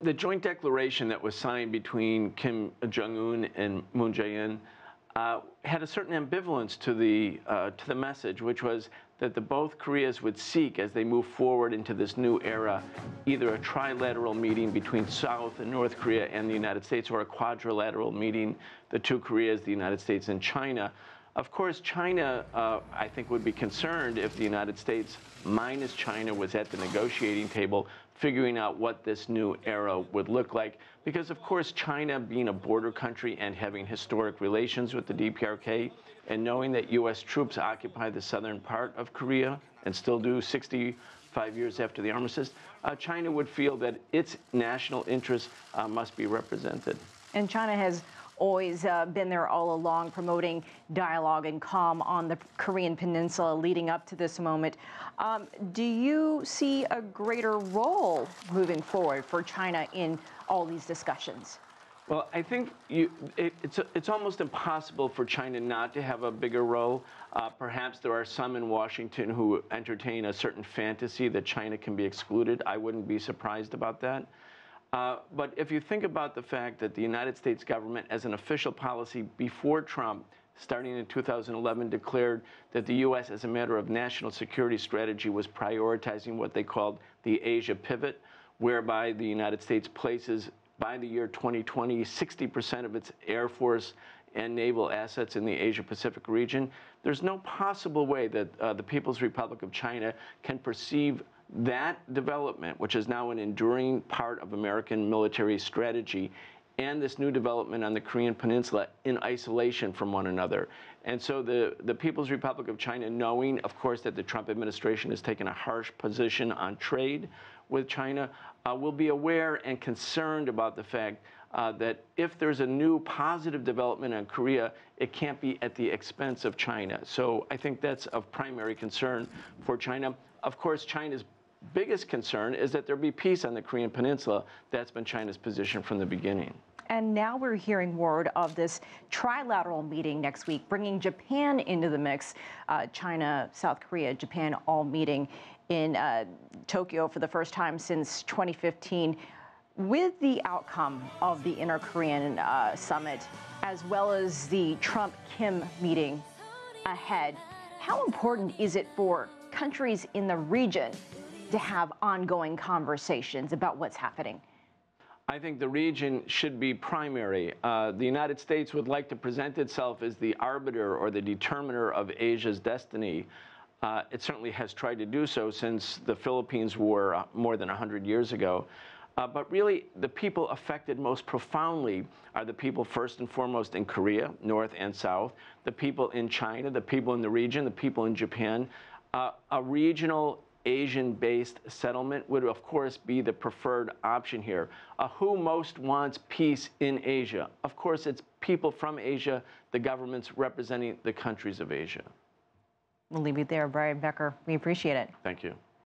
The joint declaration that was signed between Kim Jong-un and Moon Jae-in had a certain ambivalence to the message, which was that both Koreas would seek, as they move forward into this new era, either a trilateral meeting between South and North Korea and the United States, or a quadrilateral meeting, the two Koreas, the United States and China. Of course, China, I think, would be concerned if the United States minus China was at the negotiating table, figuring out what this new era would look like. Because, of course, China being a border country and having historic relations with the DPRK, and knowing that U.S. troops occupy the southern part of Korea and still do 65 years after the armistice, China would feel that its national interests must be represented. And China has always been there all along, promoting dialogue and calm on the Korean Peninsula leading up to this moment. Do you see a greater role moving forward for China in all these discussions? Well, I think it's almost impossible for China not to have a bigger role. Perhaps there are some in Washington who entertain a certain fantasy that China can be excluded. I wouldn't be surprised about that. But if you think about the fact that the United States government, as an official policy before Trump, starting in 2011, declared that the U.S., as a matter of national security strategy, was prioritizing what they called the Asia pivot, whereby the United States places, by the year 2020, 60% of its Air Force and naval assets in the Asia-Pacific region. There's no possible way that the People's Republic of China can perceive that development, which is now an enduring part of American military strategy, and this new development on the Korean Peninsula in isolation from one another. And so the People's Republic of China, knowing, of course, that the Trump administration has taken a harsh position on trade with China, will be aware and concerned about the fact that if there's a new positive development in Korea, it can't be at the expense of China. So I think that's of primary concern for China. Of course, China's biggest concern is that there be peace on the Korean Peninsula. That's been China's position from the beginning. And now we're hearing word of this trilateral meeting next week, bringing Japan into the mix. China, South Korea, Japan all meeting in Tokyo for the first time since 2015. With the outcome of the Inter-Korean summit, as well as the Trump-Kim meeting ahead, how important is it for countries in the region to have ongoing conversations about what's happening? I think the region should be primary. The United States would like to present itself as the arbiter or the determiner of Asia's destiny. It certainly has tried to do so since the Philippines War more than 100 years ago. But really, the people affected most profoundly are the people first and foremost in Korea, North and South, the people in China, the people in the region, the people in Japan. A regional Asian-based settlement would, of course, be the preferred option here. Who most wants peace in Asia? Of course, it's people from Asia, the governments representing the countries of Asia. We'll leave it there, Brian Becker. We appreciate it. Thank you.